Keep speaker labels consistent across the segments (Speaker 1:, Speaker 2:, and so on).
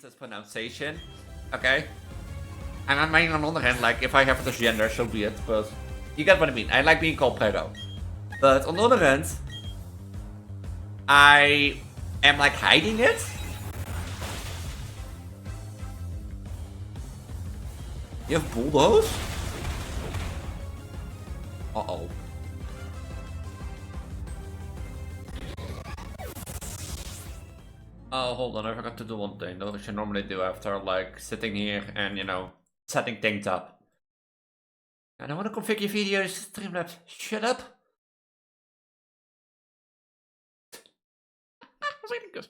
Speaker 1: Elise's pronunciation. Okay? And I mean, on the other hand, like, if I have this gender, so be it. But you get what I mean. I like being called Preggo. But on the other hand, I am, like, hiding it. You have bulldoze? Uh-oh. Oh, hold on, I forgot to do one thing that I should normally do after, like, sitting here and, you know, setting things up. I don't want to configure videos, Streamlabs. Shut up! Really good.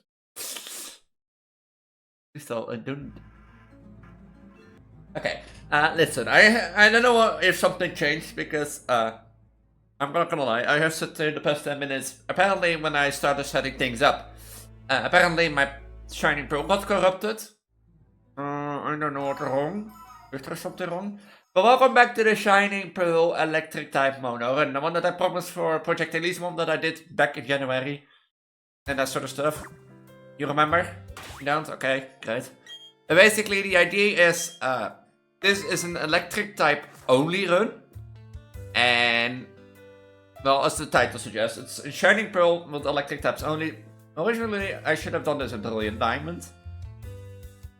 Speaker 1: So, I don't... Okay, listen, I don't know if something changed, because, I'm not gonna lie, I have sat there the past 10 minutes, apparently when I started setting things up, apparently my Shining Pearl got corrupted. I don't know what's wrong. Is there something wrong? But welcome back to the Shining Pearl Electric type monorun. The one that I promised for Project Elise one that I did back in January. And that sort of stuff. You remember? You don't? Okay, great. But basically the idea is, this is an electric type only run. And, well, as the title suggests, it's a Shining Pearl with electric types only. Originally, I should have done this in Brilliant Diamond.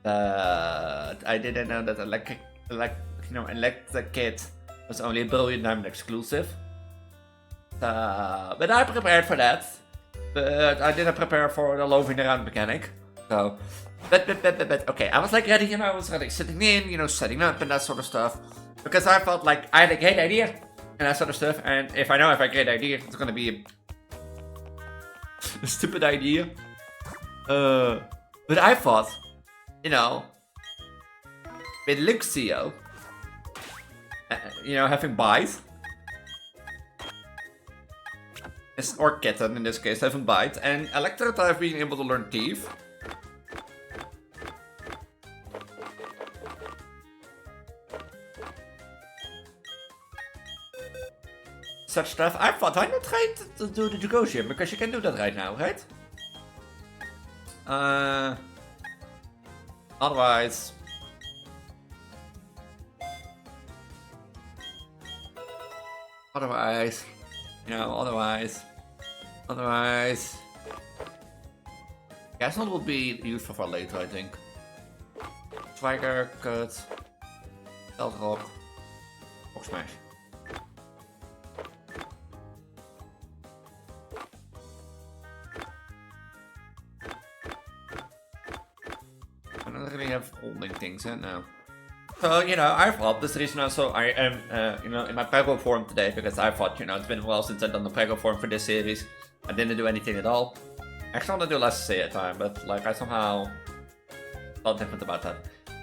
Speaker 1: I didn't know that Electric Kit was only a Brilliant Diamond exclusive. But I prepared for that. But I didn't prepare for the loafing around mechanic. So, but, okay, I was like ready, you know, I was ready, sitting in, you know, setting up and that sort of stuff. Because I felt like I had a great idea and that sort of stuff. And if I have a great idea, it's gonna be a stupid idea. But I thought, you know, with Luxio, you know, having bite, or kitten in this case, having bite, and Electrotype being able to learn thief. Such stuff. I thought, why not try to do the Dragosium, because you can do that right now, right? Otherwise... you know, otherwise... Gasnot will be useful for later, I think. Striker, Cut, Stealth Rock, Rock Smash. I don't really have holding things in now. So, you know, I thought this reason also I am, you know, in my Preggo form today, because I thought, you know, it's been a while since I've done the Preggo form for this series. I didn't do anything at all. Actually, I want to do less say at time, but, like, I somehow felt different about that.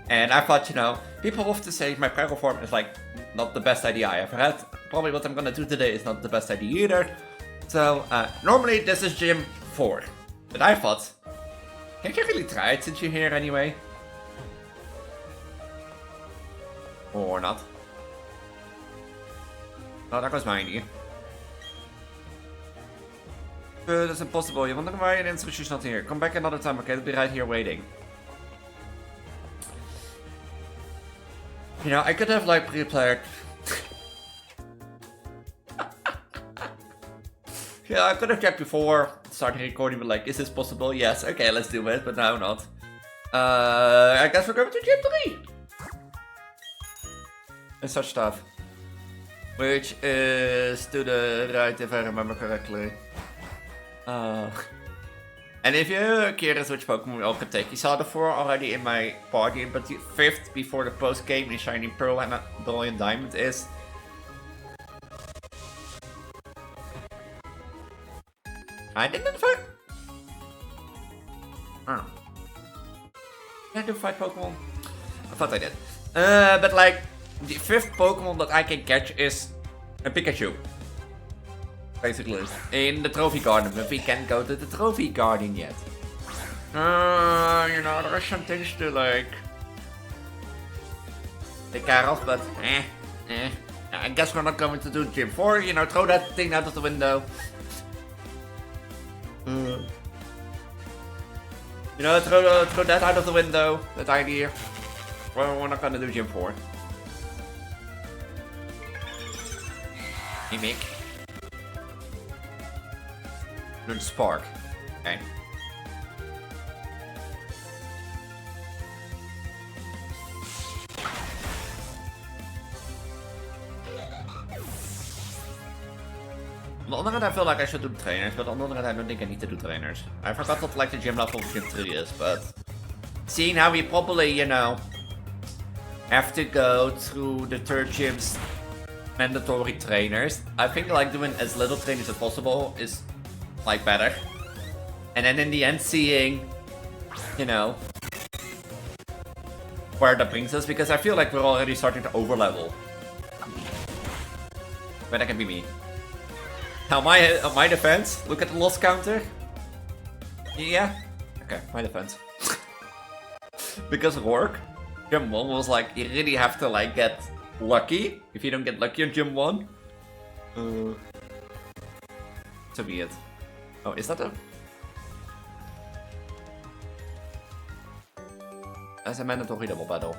Speaker 1: And I thought, you know, people often say my Preggo form is, like, not the best idea I ever had. Probably what I'm gonna do today is not the best idea either. So, normally this is Gym 4. But I thought, can't you really try it since you're here anyway? Or not. Oh, that was my idea. But it's impossible. You're wondering why an instruction's not here. Come back another time, okay? I'll be right here waiting. You know, I could have, like, prepared. Yeah, I could have checked before starting recording, but like, is this possible? Yes, okay, let's do it, but now not. I guess we're going to Gym 3! And such stuff. Which is to the right, if I remember correctly. And if you're curious which Pokemon we all can take, you saw the 4 already in my party, but the 5th before the post game in Shining Pearl and Brilliant Diamond is... I didn't fight? Oh. Can I do fight Pokemon? I thought I did. But like, the 5th Pokemon that I can catch is a Pikachu. Basically. In the Trophy Garden, but we can't go to the Trophy Garden yet. You know, there are some things to like... take care of, but I guess we're not going to do Gym 4, you know, throw that thing out of the window. You know, throw that out of the window, that idea. We're not gonna do Gym 4. Mimic. Learn Spark. Okay. On the other hand, I feel like I should do trainers, but on the other hand, I don't think I need to do trainers. I forgot what like the gym level of Gym 3 is, but seeing how we probably, you know, have to go through the third gym's mandatory trainers, I think like doing as little trainers as possible is like better. And then in the end seeing, you know, where that brings us, because I feel like we're already starting to overlevel. But that can be me. Now my defense, look at the loss counter. Yeah. Okay, my defense. Because of work, Gym 1 was like, you really have to like get lucky. If you don't get lucky on Gym 1, so be it. Oh, is that a... That's a mandatory double battle.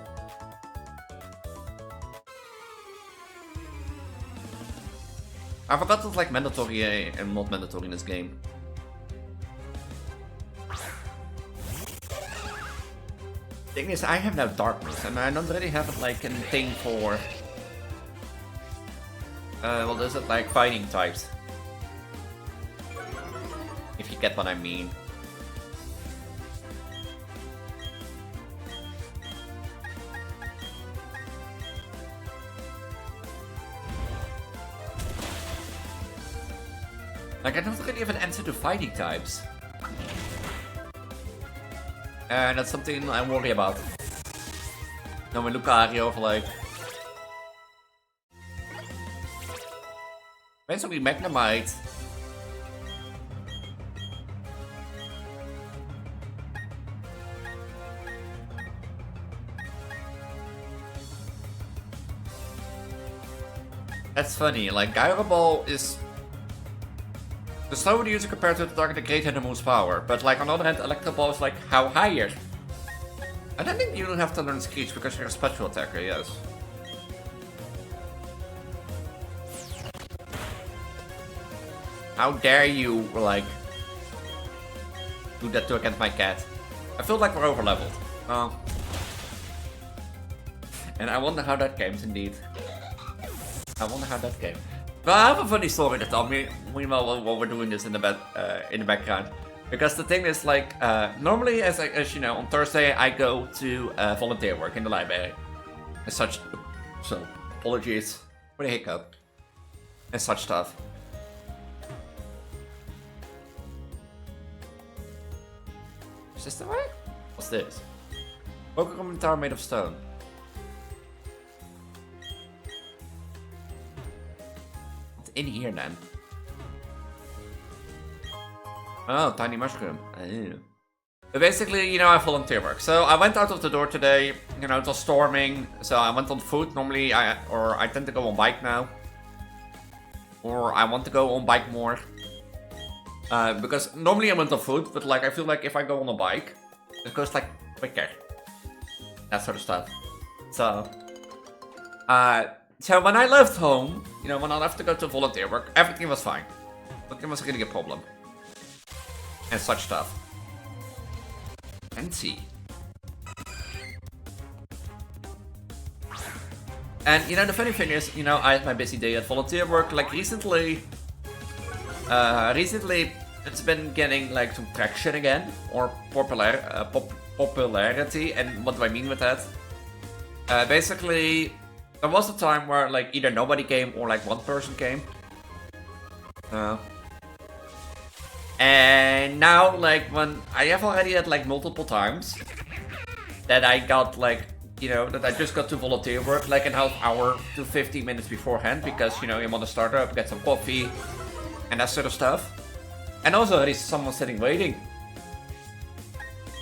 Speaker 1: I forgot it's like mandatory and not mandatory in this game. Thing is, I have now darkness, and I don't really have like a thing for... what is it, like fighting types? If you get what I mean. Like, I don't really have an answer to fighting types. And that's something I worry about. Now we look at Ario like... Basically Magnemite. That's funny, like Gyro Ball is the slower user compared to the target, the greater the move's power. But like on the other hand, Electro Ball is like how higher? I don't think you don't have to learn Screech because you're a special attacker, yes. How dare you like do that to against my cat? I feel like we're overleveled. Oh. And I wonder how that game's indeed. I wonder how that game. Well, I have a funny story to tell me while we're doing this in the background. Because the thing is, like, normally, as you know, on Thursday I go to volunteer work in the library, and such. So, apologies for the hiccup and such stuff. Is this the way? What's this? Pokemon tower made of stone. In here then. Oh, tiny mushroom. Oh. But basically, you know, I volunteer work. So I went out of the door today. You know, it was storming, so I went on foot. Normally, I tend to go on bike now, or I want to go on bike more. Because normally I went on foot, but like I feel like if I go on a bike, it goes like quicker. That sort of stuff. So, so when I left home, you know, when I left to go to volunteer work, everything was fine. Nothing was really a problem. And such stuff. And see. And, you know, the funny thing is, you know, I had my busy day at volunteer work. Like, recently, it's been getting, like, some traction again. Or popularity. And what do I mean with that? Basically... There was a time where like either nobody came or like one person came. And now like when I have already had like multiple times that I got like, you know, that I just got to volunteer work like an half hour to 15 minutes beforehand because, you know, you want to start up, get some coffee and that sort of stuff. And also there is someone sitting waiting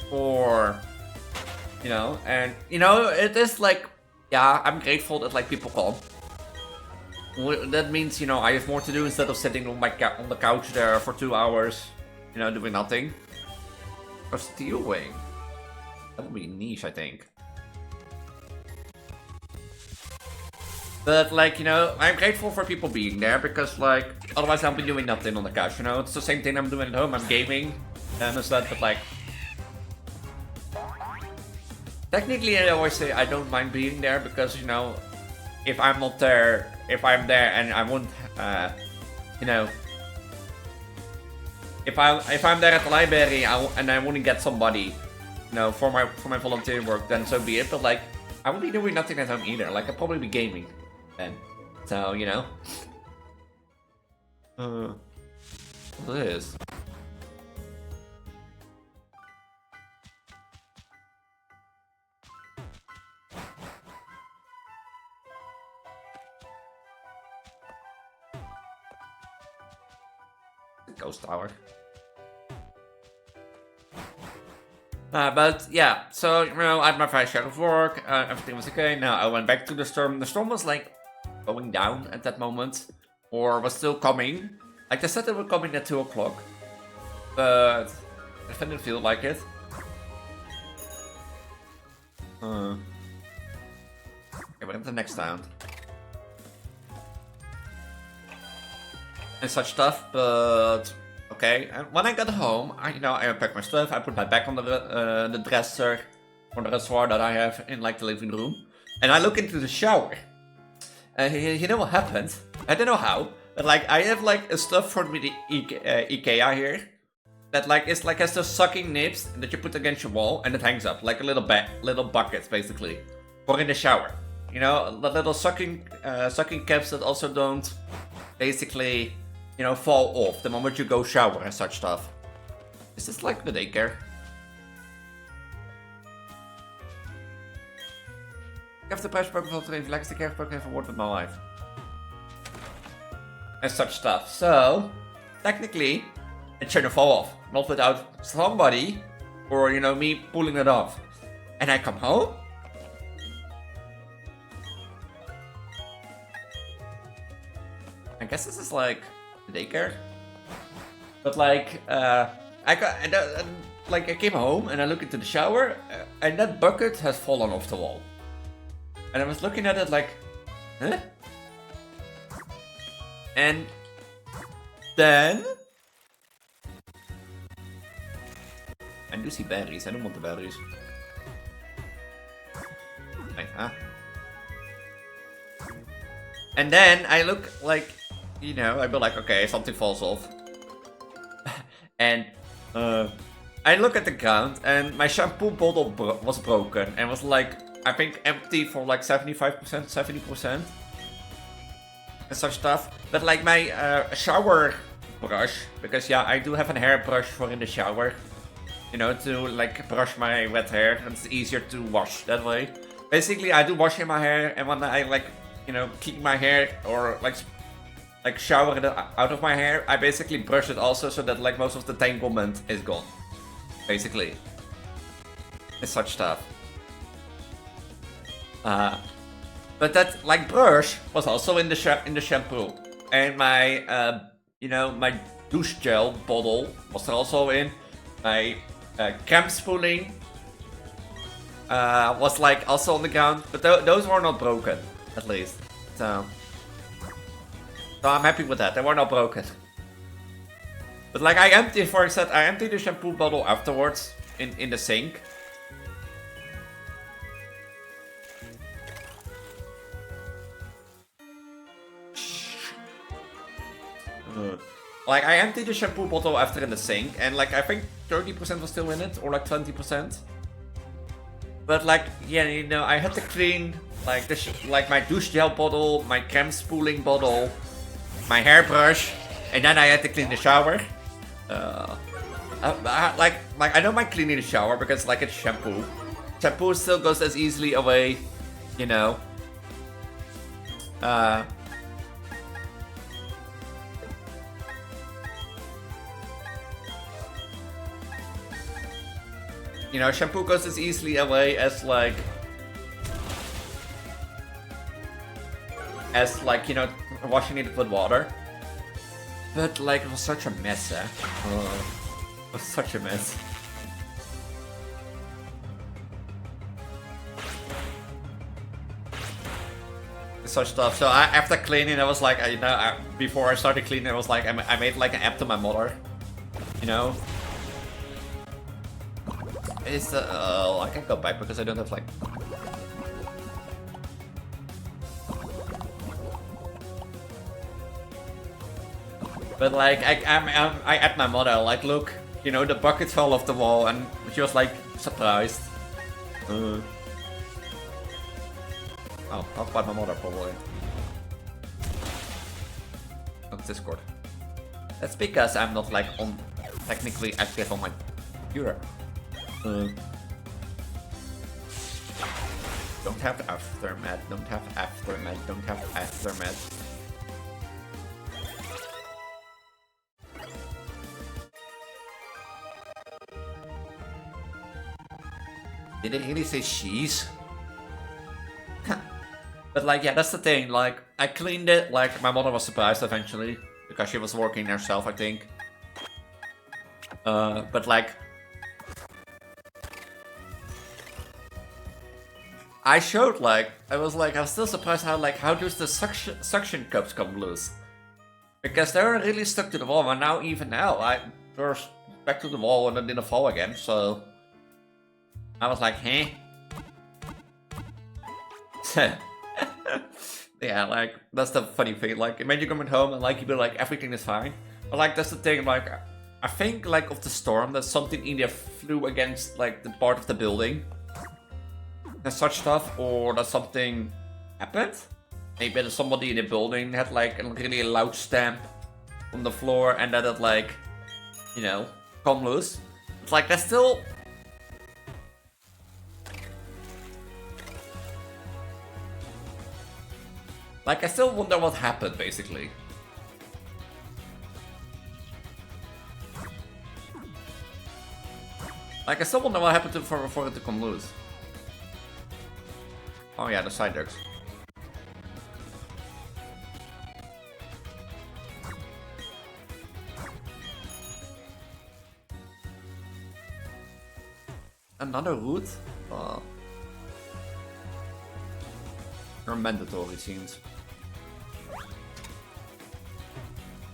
Speaker 1: for, you know, and you know, it is like, yeah, I'm grateful that like people come. That means, you know, I have more to do instead of sitting on the couch there for 2 hours, you know, doing nothing. Or Steel Wing. That would be niche, I think. But, like, you know, I'm grateful for people being there because, like, otherwise I'll be doing nothing on the couch, you know? It's the same thing I'm doing at home. I'm gaming and it's that, but, like... Technically, I always say I don't mind being there because, you know, if I'm not there, if I'm there and I won't, you know... If I'm there at the library and I want to get somebody, you know, for my volunteer work, then so be it. But, like, I won't be doing nothing at home either. Like, I'll probably be gaming then. So, you know. What is? Ghost Tower. But yeah, so, you know, I had my fair share of work, everything was okay. Now I went back to the storm. The storm was like going down at that moment, or was still coming. Like they said they were coming at 2 o'clock, but I didn't feel like it. Okay, we're at the next town. And such stuff, but okay. And when I got home, I unpacked my stuff. I put my bag on the dresser or the reservoir that I have in like the living room, and I look into the shower. And you know what happened? I don't know how, but like I have like a stuff from the IKEA here that like is like has those sucking nibs that you put against your wall and it hangs up like a little buckets basically for in the shower. You know, the little sucking caps that also don't basically, you know, fall off the moment you go shower and such stuff. Is this like the daycare? Ik heb de prijsproken even lekkerste keer gesproken even word with my life. And such stuff. So, technically, it shouldn't fall off. Not without somebody, or, you know, me pulling it off. And I come home. I guess this is like daycare. But like, I came home and I look into the shower and that bucket has fallen off the wall. And I was looking at it like, huh? And then I do see batteries. I don't want the batteries. Wait, huh? And then I look like, you know, I'd be like, okay, something falls off. And I look at the ground and my shampoo bottle was broken and was like, I think empty for like 75%, 70%. And such stuff. But like my shower brush, because yeah, I do have a hairbrush for in the shower. You know, to like brush my wet hair, and it's easier to wash that way. Basically, I do wash in my hair, and when I like, you know, keep my hair or like shower it out of my hair, I basically brush it also so that like most of the tanglement is gone. Basically. And such stuff. But that like brush was also in the shampoo, and my you know, my douche gel bottle was also in. My creme spooling was like also on the ground, but those were not broken, at least. So I'm happy with that. They were not broken. But like I emptied the shampoo bottle afterwards in the sink. Like I emptied the shampoo bottle after in the sink, and like I think 30% was still in it, or like 20%. But like, yeah, you know, I had to clean like like my douche gel bottle, my creme spooling bottle, my hairbrush, and then I had to clean the shower. Like I don't mind cleaning the shower because like it's shampoo. Shampoo still goes as easily away, you know. You know, shampoo goes as easily away as like, you know, washing it with water. But like, it was such a mess, eh? Oh, it was such a mess. such stuff. So after cleaning, I was like, you know, before I started cleaning, I was like, I made like an app to my mother, you know. It's I can't go back because I don't have like. But like I asked my mother like, look, you know, the bucket fell off the wall, and she was like surprised. Oh, talk about my mother probably. On Discord. That's because I'm not like on technically active on my computer. Don't have aftermath. Don't have aftermath. Don't have aftermath. Did it really say she's? But like, yeah, that's the thing. Like, I cleaned it. Like, my mother was surprised eventually because she was working herself, I think. But like, I showed like, I was still surprised how does the suction cups come loose? Because they were really stuck to the wall, and now even now, they're back to the wall and then didn't fall again. So I was like, hey. Yeah, like, that's the funny thing. Like, imagine coming home and like you be like, everything is fine. But like, that's the thing. Like, I think like of the storm that something either flew against like the part of the building and such stuff, or that something happened. Maybe that somebody in the building had like a really loud stamp on the floor, and that it like, you know, come loose. It's like that's still. Like, I still wonder what happened, basically. Like, I still wonder what happened for it to come loose. Oh yeah, the side ducks. Another route? You're mandatory, it seems.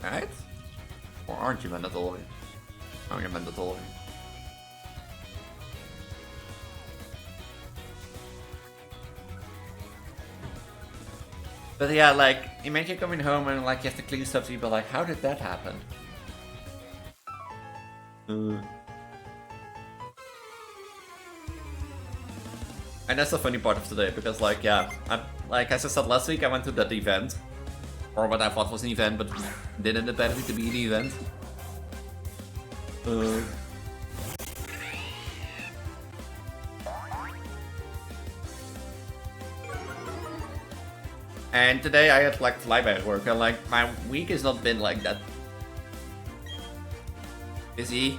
Speaker 1: Right? Or aren't you mandatory? Oh, you're mandatory. But yeah, like, imagine coming home and like you have to clean stuff, so you'd be like, how did that happen? And that's the funny part of today, because like, yeah, like as I said last week, I went to that event. Or what I thought was an event, but didn't apparently to be an event. And today I had like flyby work, and like my week has not been like that busy.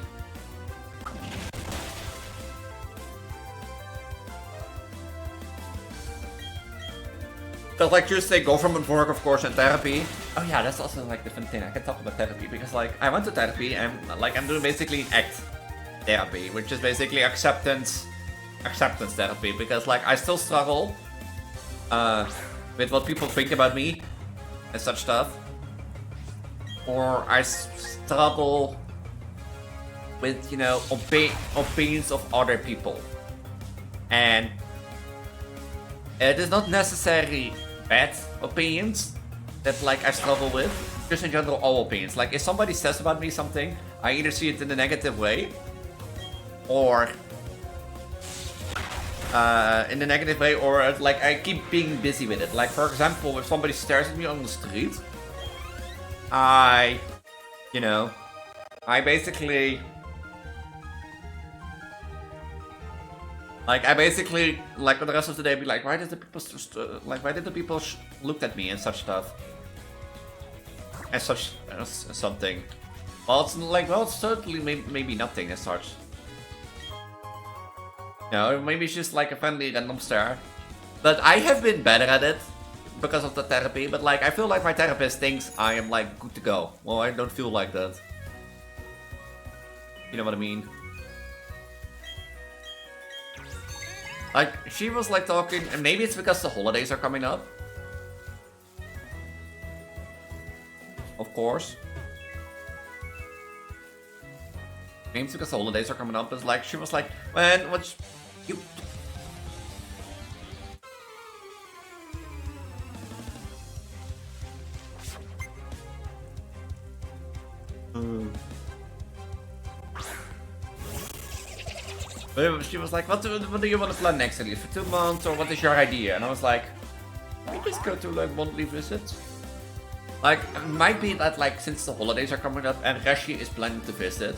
Speaker 1: But like Tuesday, government work, of course, and therapy. Oh yeah, that's also like the fun thing. I can talk about therapy because like I went to therapy and like I'm doing basically ACT therapy, which is basically acceptance therapy, because like I still struggle with what people think about me and such stuff, or I struggle with, you know, opinions of other people, and it is not necessarily bad opinions that like I struggle with, just in general all opinions. Like if somebody says about me something, I either see it in a negative way or in a negative way, or like I keep being busy with it. Like for example, if somebody stares at me on the street, I basically like for the rest of the day be like, why did the people looked at me and such stuff, and such something. Well, it's like, well, it's certainly maybe nothing as such. No, maybe it's just like a friendly random stare. But I have been better at it because of the therapy. But like, I feel like my therapist thinks I am like good to go. Well, I don't feel like that. You know what I mean? Like, she was like talking, and maybe it's because the holidays are coming up. course. Maybe because the holidays are coming up, but like she was like, man, what's you? She was like, what do you want to plan next, Elise? For 2 months, or what is your idea? And I was like, we just go to like monthly visits. Like, it might be that like since the holidays are coming up and Rashi is planning to visit,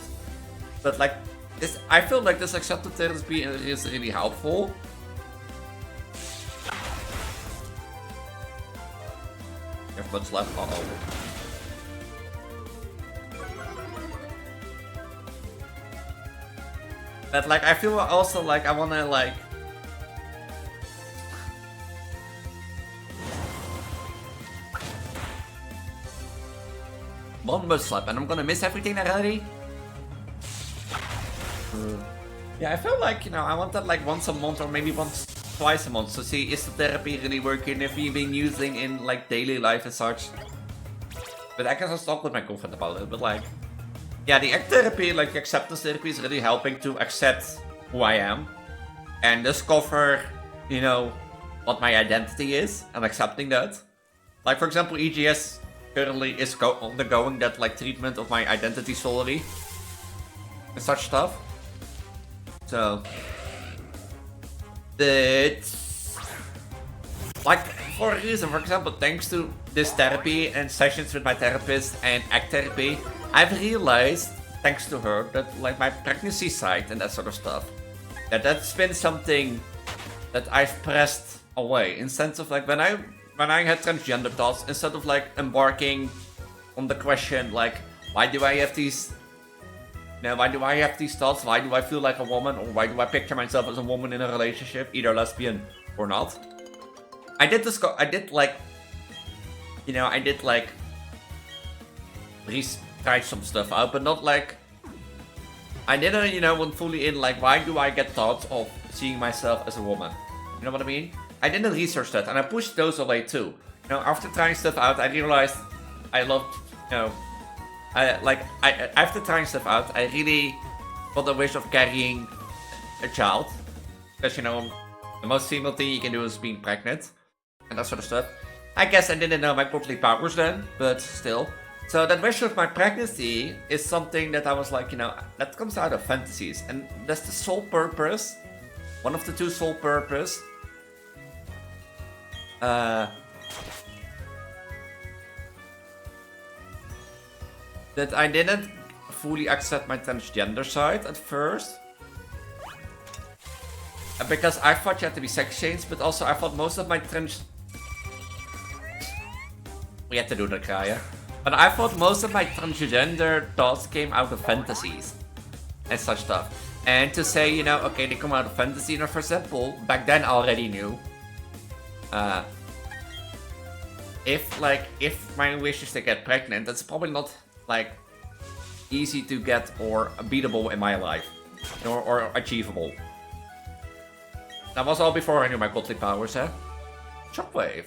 Speaker 1: but like this, I feel like this accepted therapy is really helpful. You have much left. Uh-oh. But like, I feel also like I wanna like... One mud slap and I'm gonna miss everything already? Yeah, I feel like, you know, I want that like once a month or maybe twice a month to see is the therapy really working, if you've been using in like daily life and such. But I guess I'll stop with my comment about it, but like... Yeah, the act therapy, like acceptance therapy, is really helping to accept who I am and discover, you know, what my identity is and accepting that. Like, for example, EGS currently is undergoing that like treatment of my identity solely and such stuff. So, it's like for a reason. For example, thanks to this therapy and sessions with my therapist and act therapy, I've realized, thanks to her, that like my pregnancy side and that sort of stuff, that's been something that I've pressed away. In sense of like when I had transgender thoughts, instead of like embarking on the question like, why do I have these, you know, why do I have these thoughts? Why do I feel like a woman, or why do I picture myself as a woman in a relationship, either lesbian or not? I did try some stuff out, but not like, I didn't, you know, went fully in like, why do I get thoughts of seeing myself as a woman? You know what I mean? I didn't research that, and I pushed those away too. You know, after trying stuff out, I realized I loved, you know, after trying stuff out, I really got the wish of carrying a child. Because, you know, the most female thing you can do is being pregnant, and that sort of stuff. I guess I didn't know my godly powers then, but still. So that wish of my pregnancy is something that I was like, you know, that comes out of fantasies. And that's the sole purpose, one of the two sole purpose, that I didn't fully accept my transgender side at first. Because I thought you had to be sex changed, but also I thought most of my We had to do that, Kaya. But I thought most of my transgender thoughts came out of fantasies and such stuff. And to say, you know, okay, they come out of fantasy, and for example, back then I already knew. If my wish is to get pregnant, that's probably not like easy to get or beatable in my life, or achievable. That was all before I knew my godly powers, eh? Shockwave,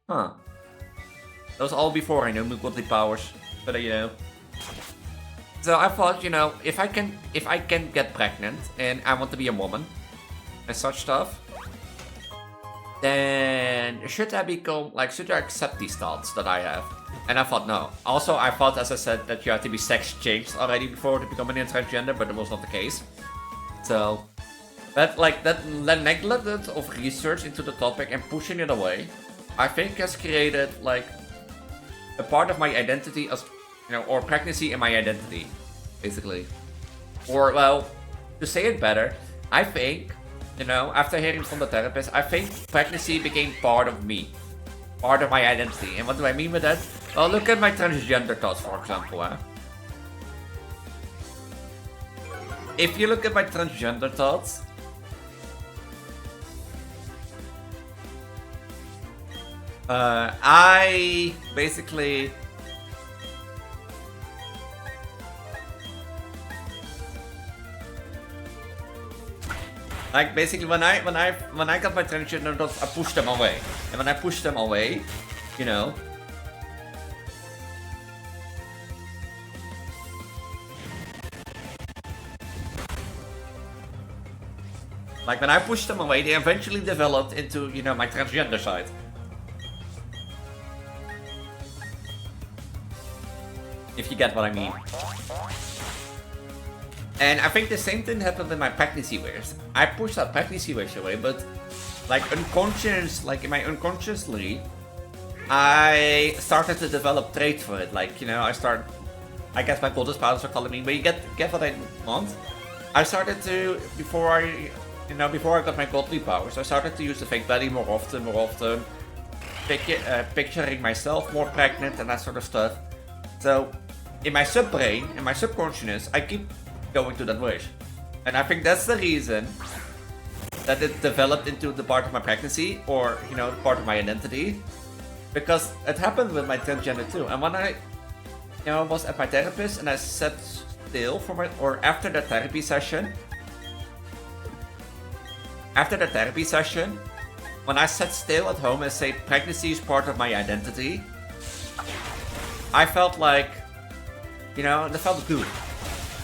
Speaker 1: huh? That was all before I knew my godly powers, but you know. So I thought, you know, if I can get pregnant and I want to be a woman and such stuff, then should I accept these thoughts that I have? And I thought no. Also, I thought, as I said, that you had to be sex changed already before to become an transgender, but it was not the case. So, that neglect of research into the topic and pushing it away, I think has created like a part of my identity as, you know, or pregnancy in my identity, basically. Or, well, to say it better, I think, you know, after hearing from the therapist, I think pregnancy became part of me. Part of my identity. And what do I mean with that? Well, look at my transgender thoughts, for example, eh? If you look at my transgender thoughts, I basically when I got my transgender thoughts, I pushed them away. And when I pushed them away, you know, Like, when I pushed them away, they eventually developed into, you know, my transgender side. If you get what I mean. And I think the same thing happened with my pregnancy wish. I pushed that pregnancy wish away, but like in my unconsciously, I started to develop traits for it. Like, you know, I guess my goddess powers are calling me, but you get what I want. I started to, before I got my godly powers, I started to use the fake belly more often, picturing myself more pregnant and that sort of stuff. So, in my subbrain, in my subconsciousness, I keep going to that wish. And I think that's the reason that it developed into the part of my pregnancy, or, you know, part of my identity. Because it happened with my transgender too. And when I, you know, was at my therapist and I sat still or after the therapy session, when I sat still at home and say pregnancy is part of my identity, I felt like, you know, it felt good,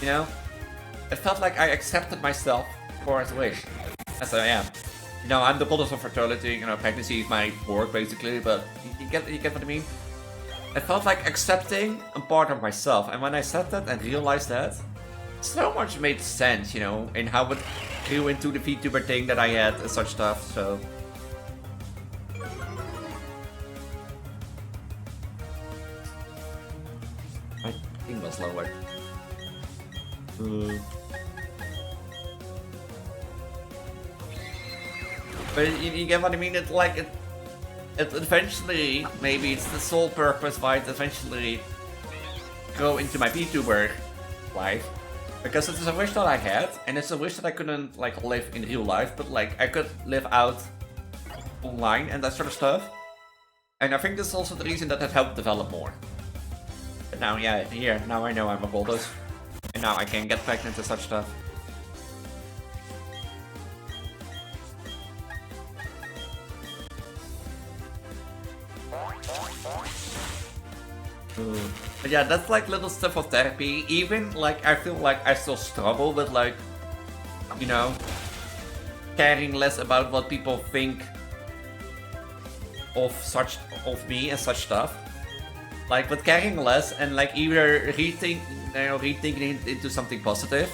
Speaker 1: you know? It felt like I accepted myself for as a wish, as I am. You know, I'm the goddess of fertility, you know, pregnancy is my work basically, but you get what I mean? It felt like accepting a part of myself, and when I said that and realized that, so much made sense, you know, in how it grew into the Vtuber thing that I had and such stuff, so... My thing was lower. But you get what I mean? It's like, it eventually, maybe it's the sole purpose why it eventually go into my Vtuber life. Because it is a wish that I had, and it's a wish that I couldn't, like, live in real life, but, like, I could live out online and that sort of stuff. And I think this is also the reason that it helped develop more. But now, yeah, here, now I know I'm a goddess. And now I can get pregnant and such stuff. But yeah, that's like little stuff of therapy. Even like I feel like I still struggle with, like, you know, caring less about what people think of me and such stuff. Like, with caring less and like either rethinking it into something positive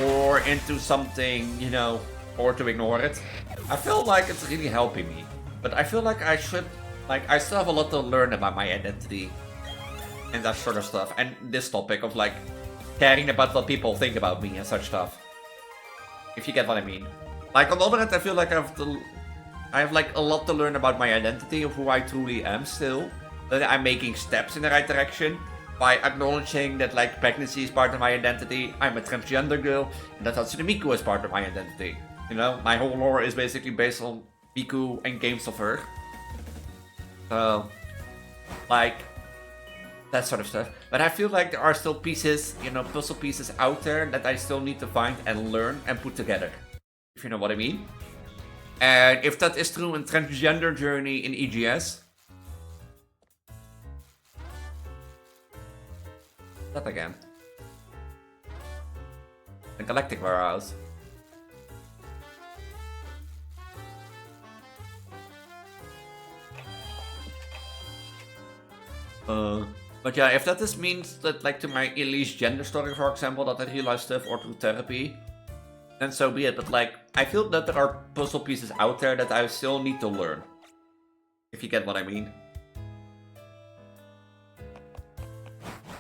Speaker 1: or into something, you know, or to ignore it. I feel like it's really helping me. But I feel like I still have a lot to learn about my identity and that sort of stuff. And this topic of like caring about what people think about me and such stuff. If you get what I mean. Like, on the other hand, I feel like I have like a lot to learn about my identity of who I truly am still. That I'm making steps in the right direction by acknowledging that like pregnancy is part of my identity, I'm a transgender girl, and that Hatsune Miku is part of my identity. You know, my whole lore is basically based on Miku and games of her. So, like, that sort of stuff. But I feel like there are still pieces, you know, puzzle pieces out there that I still need to find and learn and put together. If you know what I mean. And if that is through a transgender journey in EGS, that again. The Galactic Warehouse. But yeah, if that just means that, like, to my Elise gender story, for example, that I realize stuff, or through therapy, then so be it. But like, I feel that there are puzzle pieces out there that I still need to learn. If you get what I mean.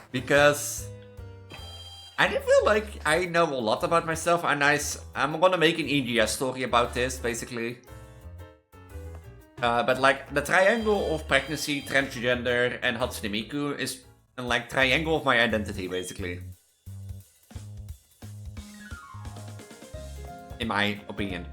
Speaker 1: Because I didn't feel like I know a lot about myself, and I'm gonna make an EGS story about this, basically. But like, the triangle of pregnancy, transgender, and Hatsune Miku is a like triangle of my identity, basically. In my opinion.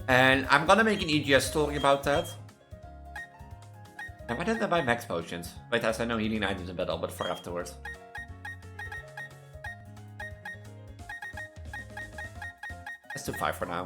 Speaker 1: And I'm gonna make an EGS story about that. And why didn't I buy max potions? Wait, as I know healing items in battle, but for afterwards. Let's do 5 for now.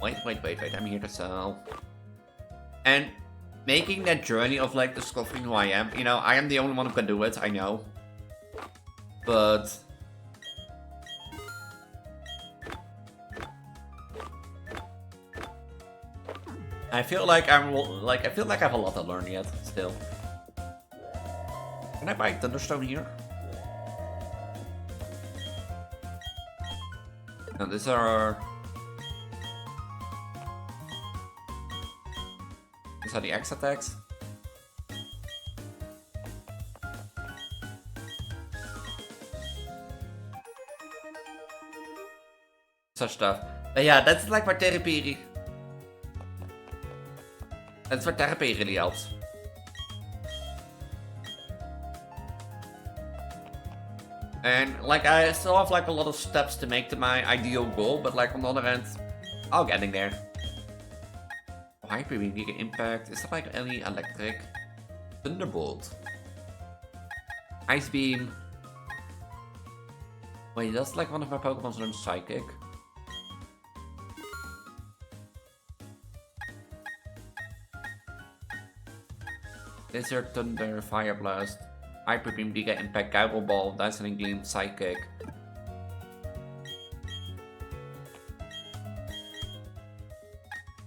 Speaker 1: Wait, I'm here to sell. And making that journey of like discovering who I am, you know, I am the only one who can do it, I know. But I feel like I have a lot to learn yet, still. Can I buy Thunderstone here? No, these are the X attacks. Such stuff. But yeah, that's like where therapy. That's where therapy really helps. And like I still have like a lot of steps to make to my ideal goal, but like on the other hand, I'm getting there. Hyper Beam, Giga Impact. Is that like any Electric? Thunderbolt. Ice Beam. Wait, that's like one of my Pokemon's learns Psychic. Lizard, Thunder, Fire Blast. Hyper Beam, Giga Impact, Guideball Ball, Dazzling Gleam, Psychic.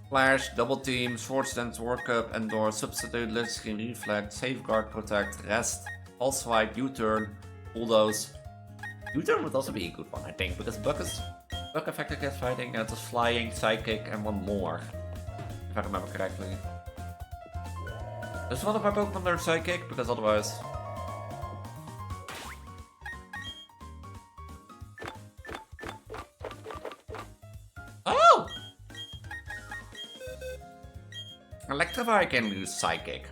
Speaker 1: Flash, Double Team, Swords Dance, Work Up, Endure, Substitute, Lit Screen, Reflect, Safeguard, Protect, Rest, Pulse Swipe, U-Turn, Bulldoze. U-Turn would also be a good one, I think, because Buck effective gets fighting, and it was Flying, Psychic, and one more. If I remember correctly. Does one of my Pokemon learn Psychic? Because otherwise... Oh! Electrify can use Psychic.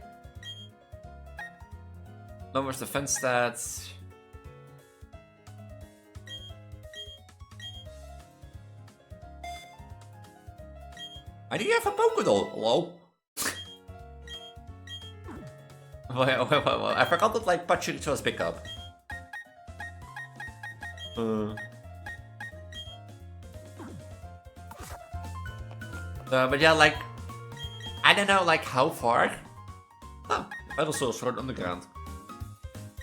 Speaker 1: Lowers defense stats. I do have a Pokédoll. Hello? Well, I forgot that like Pachiricho was pick up. But yeah, like I don't know like how far. Oh, Battle Soul Sword Underground.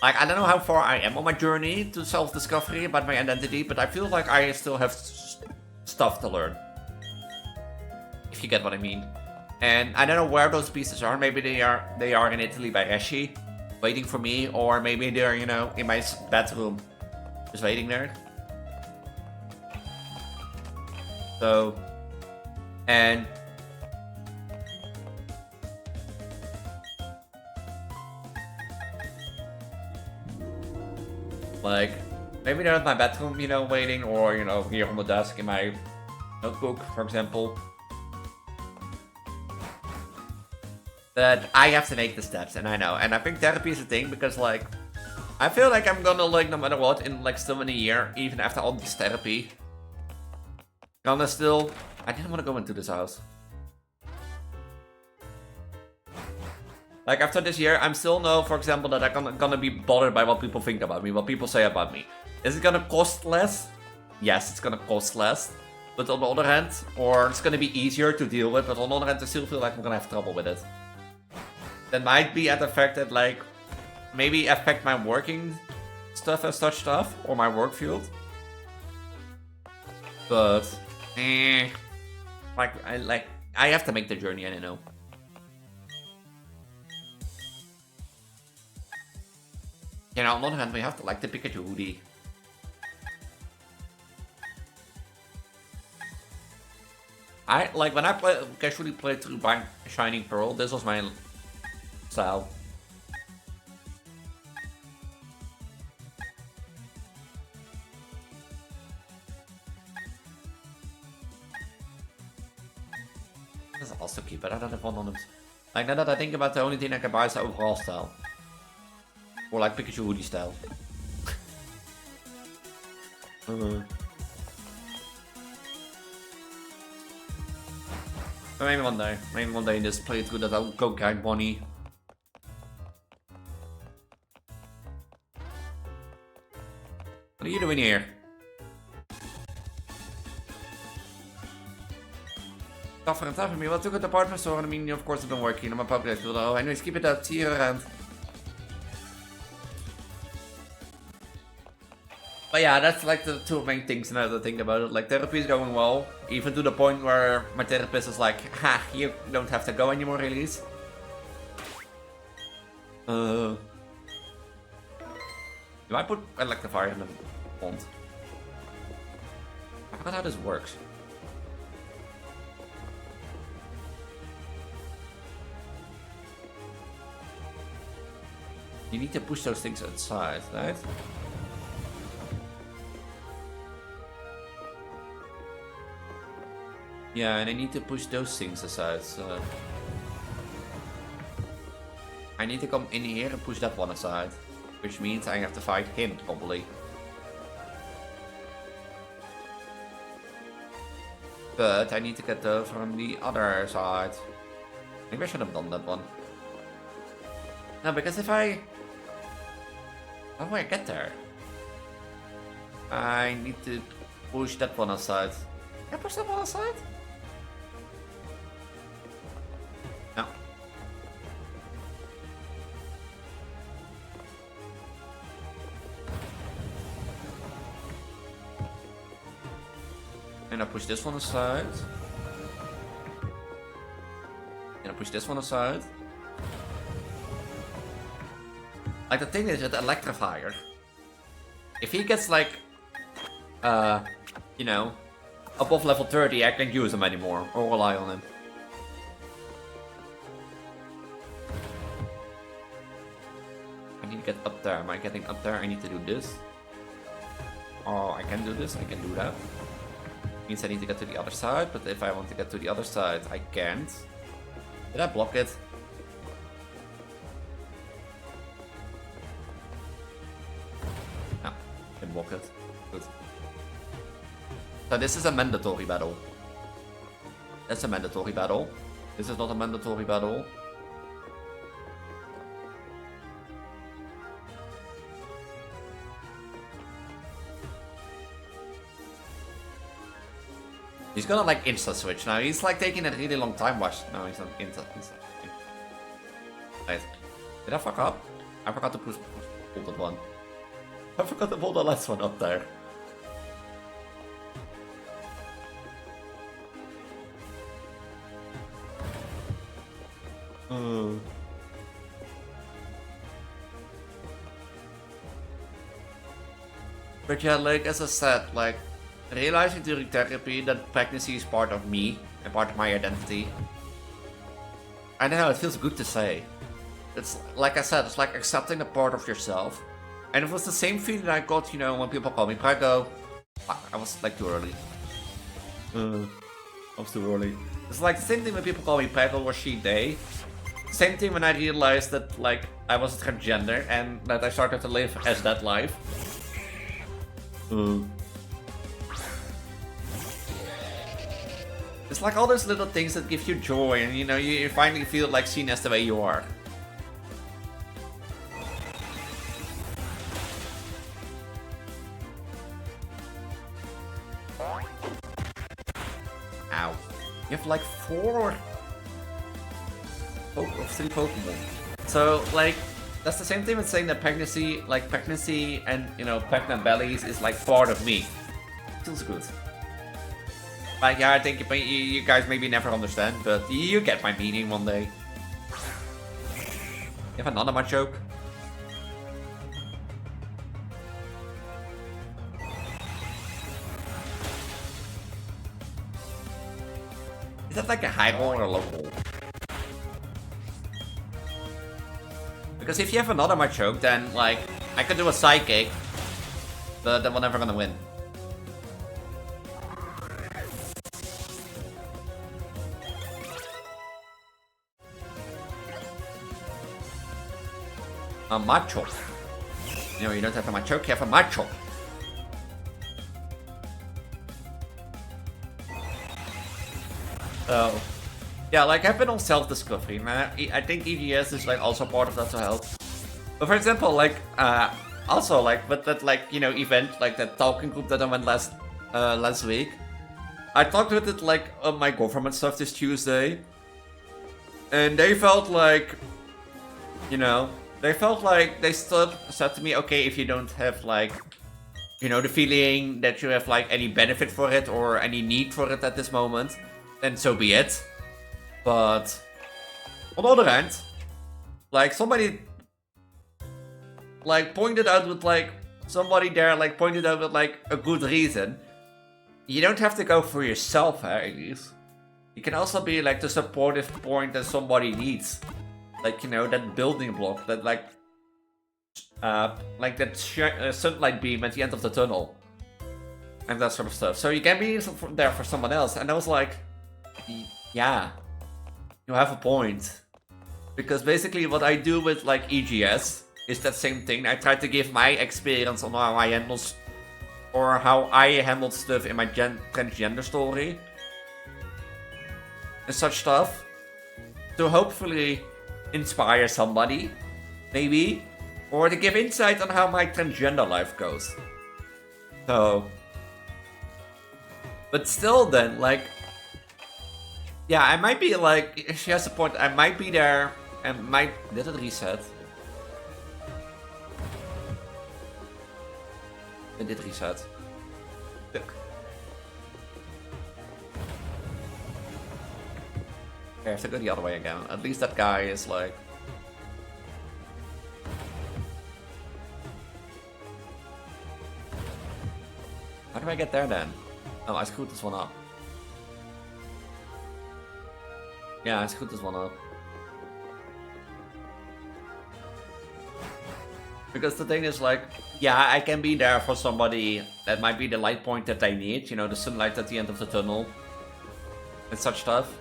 Speaker 1: Like I don't know how far I am on my journey to self-discovery about my identity, but I feel like I still have stuff to learn. If you get what I mean. And I don't know where those pieces are. Maybe they are in Italy by Reshi, waiting for me, or maybe they're, you know, in my bedroom, just waiting there. So, and like maybe they're in my bedroom, you know, waiting, or you know, here on the desk in my notebook, for example. That I have to make the steps, and I know. And I think therapy is a thing, because like, I feel like I'm gonna like, no matter what, in like still in a year, even after all this therapy, gonna still, I didn't want to go into this house. Like after this year, I'm still know, for example, that I'm gonna be bothered by what people think about me, what people say about me. Is it gonna cost less? Yes, it's gonna cost less. But on the other hand, or it's gonna be easier to deal with, but on the other hand, I still feel like I'm gonna have trouble with it. That might be at the fact that like maybe affect my working stuff and such stuff, or my work field. But I have to make the journey, I don't know. You know, on the other hand, we have to like the Pikachu hoodie. I like when I casually played through Shining Pearl, this was my style. This is also cute, but I don't have one on them. Like now that I think about it, the only thing I can buy is the overall style. Or like Pikachu hoodie style. Maybe one day in this playthrough that I'll go guide Bonnie. What are you doing here? Tougher and tougher. Me, well, took a department store, and I mean, of course, it's been working. I'm a public though. Anyways, keep it up. See you around. But yeah, that's like the two main things now that I think about it. Like, therapy is going well, even to the point where my therapist is like, ha, you don't have to go anymore, Elise. Do I put Electrifier in the pond? I forgot how this works. You need to push those things outside, right? Yeah, and I need to push those things aside, so... I need to come in here and push that one aside. Which means I have to fight him, probably. But I need to get those from the other side. Maybe I should have done that one. No, because if I... How do I get there? I need to push that one aside. Can I push that one aside? No. And I push this one aside. And I push this one aside. Like, the thing is with Electrifier, if he gets like, you know, above level 30, I can't use him anymore or rely on him. I need to get up there. Am I getting up there? I need to do this. Oh, I can do this. I can do that. Means I need to get to the other side, but if I want to get to the other side, I can't. Did I block it? No, I can block it. Good. So this is a mandatory battle. That's a mandatory battle. This is not a mandatory battle. He's gonna like insta switch now. He's like taking a really long time. Watch. No, he's not insta. Right. Did I fuck up? I forgot to pull that one. I forgot to pull the last one up there. But yeah, like as I said, like realizing during therapy that pregnancy is part of me and part of my identity. I don't know, it feels good to say. It's like I said, it's like accepting a part of yourself. And it was the same feeling I got, you know, when people call me Preggo. I was like too early. I was too early. It's like the same thing when people call me Preggo or she, they. Same thing when I realized that like I was transgender and that I started to live as that life. It's like all those little things that give you joy and you know, you finally feel like seen as the way you are. Ow. You have like 4 or 3 Pokemon. So like, that's the same thing with saying that pregnancy and, you know, pregnant bellies is like part of me. Feels good. Like, yeah, I think you guys maybe never understand, but you get my meaning one day. You have another joke? Is that like a high roll or a low roll? Because if you have another Machoke, then like I could do a psychic, but then we're never gonna win. A Machoke. No, you don't have a Machoke, you have a Machoke. Oh. Yeah, like I've been on self-discovery, man. I think EGS is like also part of that to help. But for example, like also like with that like, you know, event, like that talking group that I went last week. I talked with it like on my government stuff this Tuesday, and they felt like, you know, they felt like they still said to me, okay, if you don't have like, you know, the feeling that you have like any benefit for it or any need for it at this moment, then so be it. But on the other hand, like somebody like pointed out with like somebody there like pointed out with like a good reason. You don't have to go for yourself, Elise. You can also be like the supportive point that somebody needs. Like, you know, that building block, that like that sunlight beam at the end of the tunnel. And that sort of stuff. So you can be there for someone else. And I was like, yeah, you have a point. Because basically what I do with like EGS is that same thing. I try to give my experience on how I handle or how I handled stuff in my transgender story and such stuff, to hopefully inspire somebody, maybe, or to give insight on how my transgender life goes. So, but still then, like, yeah, I might be like, she has a point, I might be there and might, did it reset? It did reset. Look. I have to go the other way again. At least that guy is like... How do I get there then? Oh, I screwed this one up. Yeah, I screwed this one up. Because the thing is like, yeah, I can be there for somebody that might be the light point that they need, you know, the sunlight at the end of the tunnel and such stuff.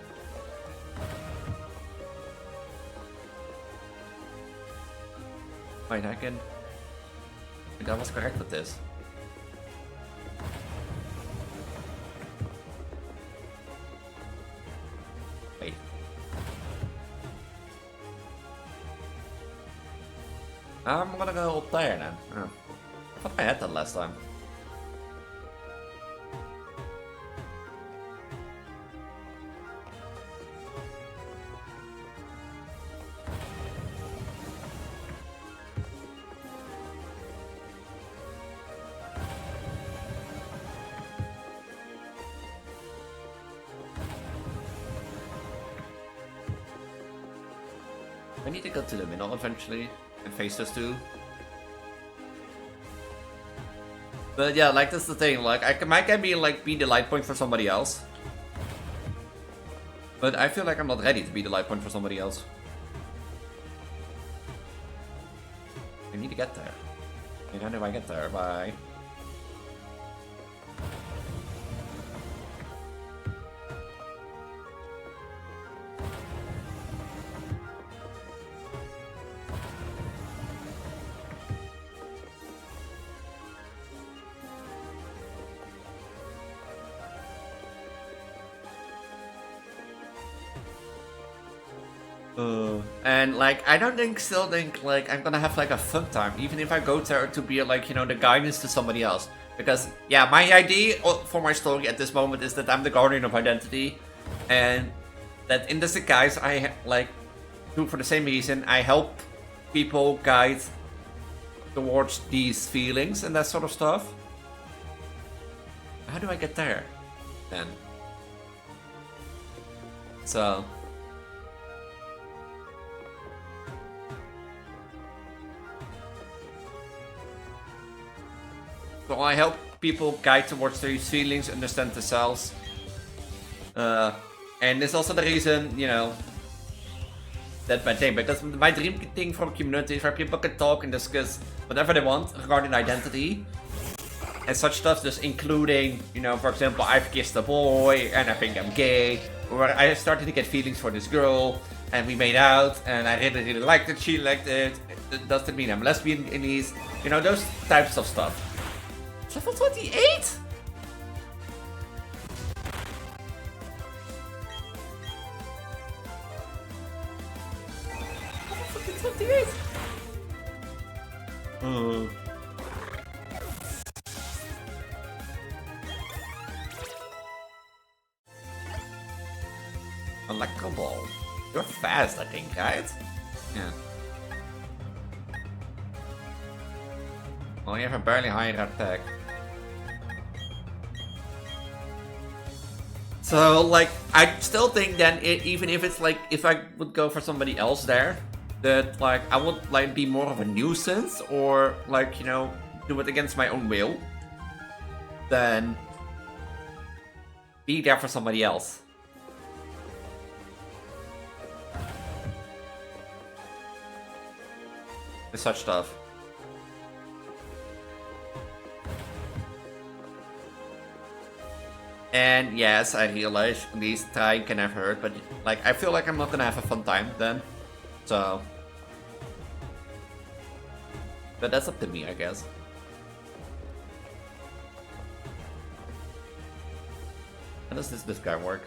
Speaker 1: Wait, I think I was correct with this. Wait. I'm gonna go up there then. Oh. I thought I had that last time. I need to go to the middle eventually and face those two. But yeah, like that's the thing, like I can be like be the light point for somebody else. But I feel like I'm not ready to be the light point for somebody else. I need to get there. And how do I get there? Bye. And like I still think like I'm gonna have like a fun time, even if I go there to be like, you know, the guidance to somebody else. Because yeah, my idea for my story at this moment is that I'm the guardian of identity, and that in this guise I like do for the same reason. I help people guide towards these feelings and that sort of stuff. How do I get there then? So I help people guide towards these feelings, understand themselves. And it's also the reason, you know, that my thing, because my dream thing from community is where people can talk and discuss whatever they want regarding identity and such stuff, just including, you know, for example, I've kissed a boy and I think I'm gay, or I started to get feelings for this girl and we made out and I really liked it, she liked it. It doesn't mean I'm lesbian, Elise, you know, those types of stuff. Level 28? Level 28? Electro Ball. You're fast, I think, right? Yeah. Well, you have a barely higher attack. So, like, I still think that even if it's like, if I would go for somebody else there, that, like, I would, like, be more of a nuisance, or, like, you know, do it against my own will, than be there for somebody else. And such stuff. And yes, I realize these trying can have hurt, but like I feel like I'm not gonna have a fun time then. So, but that's up to me, I guess. How does this guy work?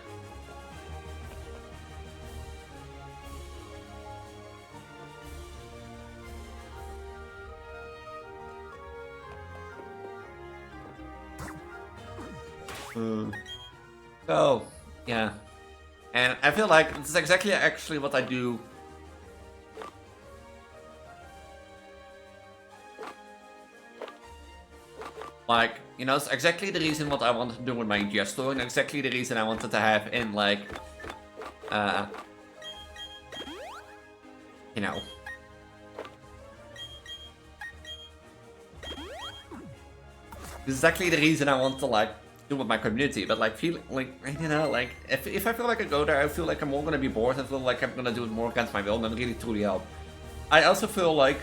Speaker 1: So, yeah. And I feel like this is exactly actually what I do. Like, you know, it's exactly the reason what I wanted to do with my gesto, and exactly the reason I wanted to have in, like, you know. This is exactly the reason I want to, like, do with my community, but, like, feel, like, you know, like, if I feel like I go there, I feel like I'm more gonna be bored, I feel like I'm gonna do it more against my will than really truly help. I also feel like,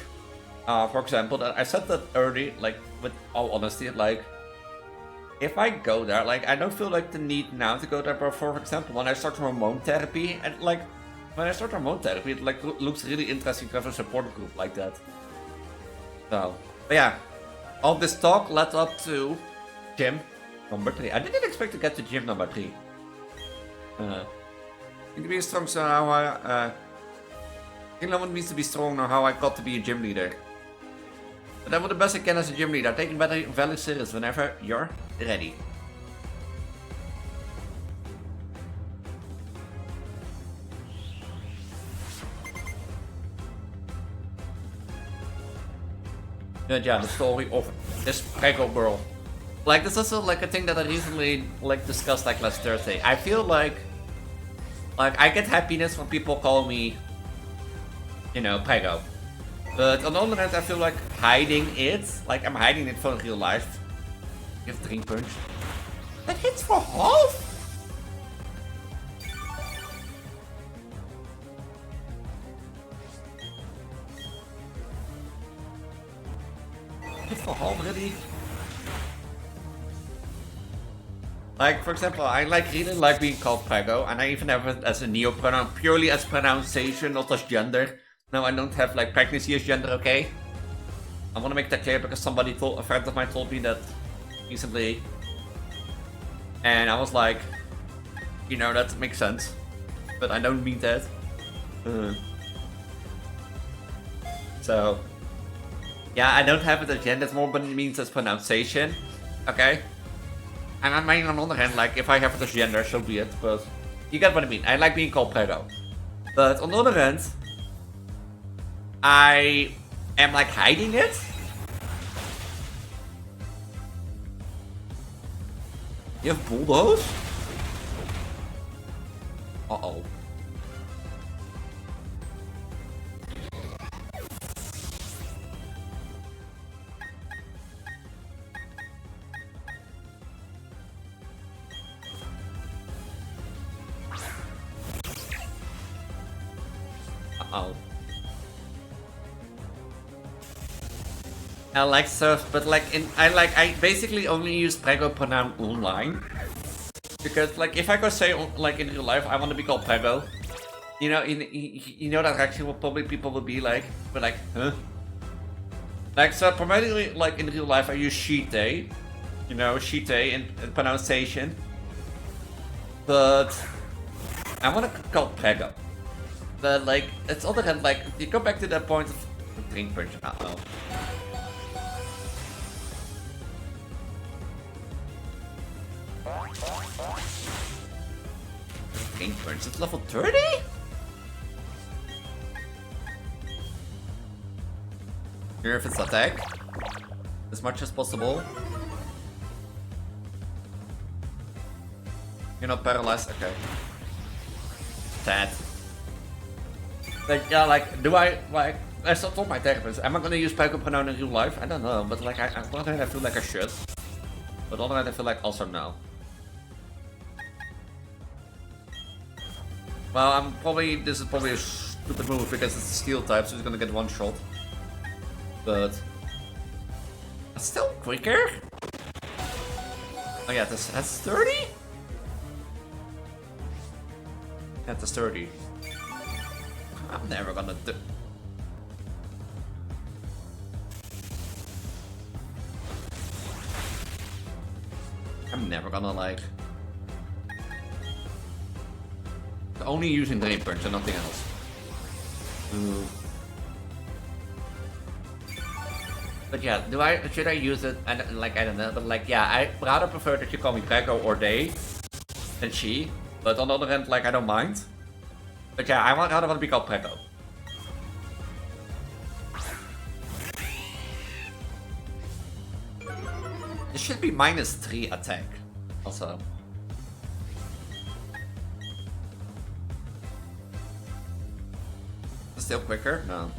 Speaker 1: for example, that I said that early, like, with all honesty, like, if I go there, like, I don't feel like the need now to go there, but for example, when I start hormone therapy, and, like, when I start hormone therapy, it, like, looks really interesting to have a support group like that. So, but yeah, all this talk led up to gym number 3. I didn't expect to get to gym number 3. Need to be strong, so how I, means to be strong, or how I got to be a gym leader. But I will the best I can as a gym leader, taking very serious whenever you're ready. Yeah, the story of this Preggo girl. Like, this is also like a thing that I recently like discussed like last Thursday. I feel like I get happiness when people call me, you know, Preggo. But on the other hand, I feel like hiding it, like I'm hiding it from real life. Give Dream Punch. That hits for half? Hit for half, really? Like, for example, I really like being called Preggo, and I even have it as a neo-pronoun, purely as pronunciation, not as gender. No, I don't have, like, pregnancy as gender, okay? I want to make that clear because a friend of mine told me that recently. And I was like, you know, that makes sense. But I don't mean that. So, yeah, I don't have it as gender, it's more what it means as pronunciation. Okay? And I mean, on the other hand, like, if I have it as gender, so be it, but you get what I mean. I like being called Preggo. But on the other hand, I am, like, hiding it. You have bulldoze? Uh-oh. Uh-oh. I like surf, but like I basically only use Preggo pronoun online. Because like if I go say like in real life I want to be called Preggo, you know, you know that actually what probably people would be like, but like, huh? Like, so primarily like in real life I use Shite, you know, Shite in pronunciation. But I want to call Preggo. But like, it's other than like, you go back to that point of Dream Punch. Uh-oh. Drain Punch? It's level 30? Nerf its attack as much as possible. You're not paralyzed? Okay. Sad. Like, yeah, like, do I, like, I still told my therapist, am I gonna use Pokemon in real life? I don't know, but like, on one hand I feel like I should. But on the other hand I feel like also no. Well, this is probably a stupid move because it's a steel type, so he's gonna get one shot. But it's still quicker. Oh yeah, that's 30? Yeah, that's 30. I'm never gonna do. I'm never gonna like. Only using Drain Punch and nothing else. But yeah, should I use it? I don't know, but like, yeah, I rather prefer that you call me Preggo or they than she. But on the other hand, like, I don't mind. But yeah, I rather want to be called Preggo. This should be -3 attack, also. Still quicker? No.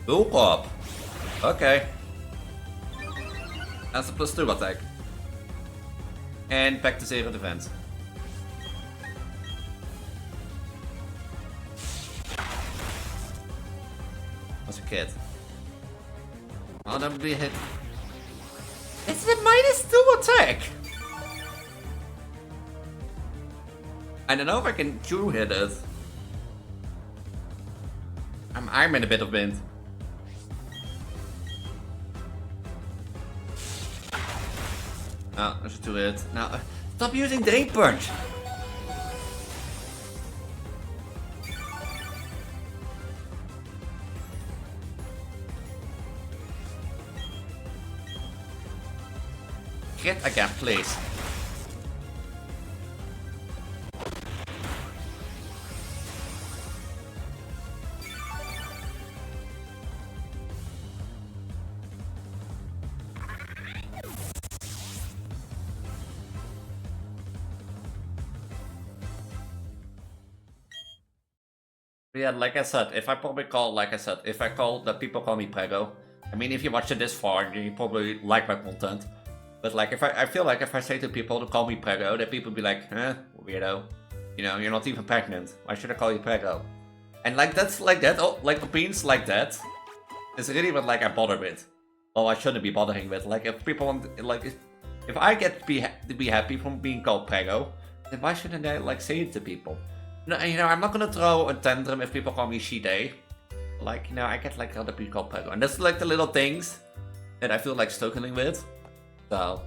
Speaker 1: Bulk up. Okay. That's a +2 attack. And back to 0 defense. As a kid. Oh, that would be a hit. It's a -2 attack! I don't know if I can true hit it. I'm in a bit of wind. No, there's a 2-hit. Now, stop using Drain Punch! Crit again, please. Yeah, like I said, if I call that people call me Preggo. I mean, if you watch it this far, you probably like my content. But like, I feel like if I say to people to call me Preggo, then people be like, weirdo. You know, you're not even pregnant. Why should I call you Preggo? And like, that's like that, like opinions like that, is really what like I bother with. Well, I shouldn't be bothering with. Like, if people want, like, if I get to be happy from being called Preggo, then why shouldn't I like say it to people? No, you know, I'm not gonna throw a tantrum if people call me she/they. Like, you know, I get like other people called Preggo, and that's like the little things that I feel like struggling with. So.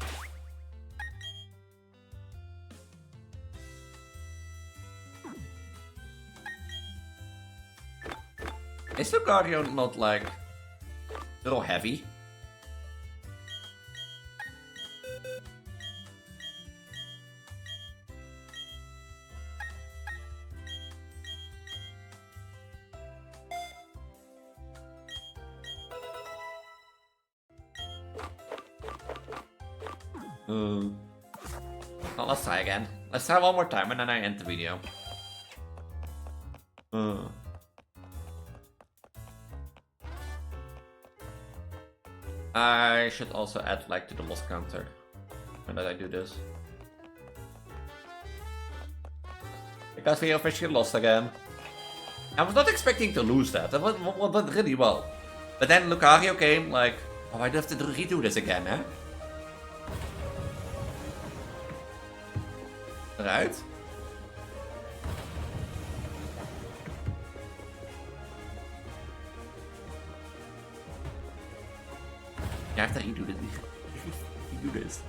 Speaker 1: Is the Guardian not like a little heavy? Well, let's try again. Let's try one more time and then I end the video. I should also add like to the loss counter when I do this. Because we officially lost again. I was not expecting to lose that. That went really well. But then Lucario came like, oh, I do have to redo this again, hè? Eruit. Ja, I have to redo this. Redo this.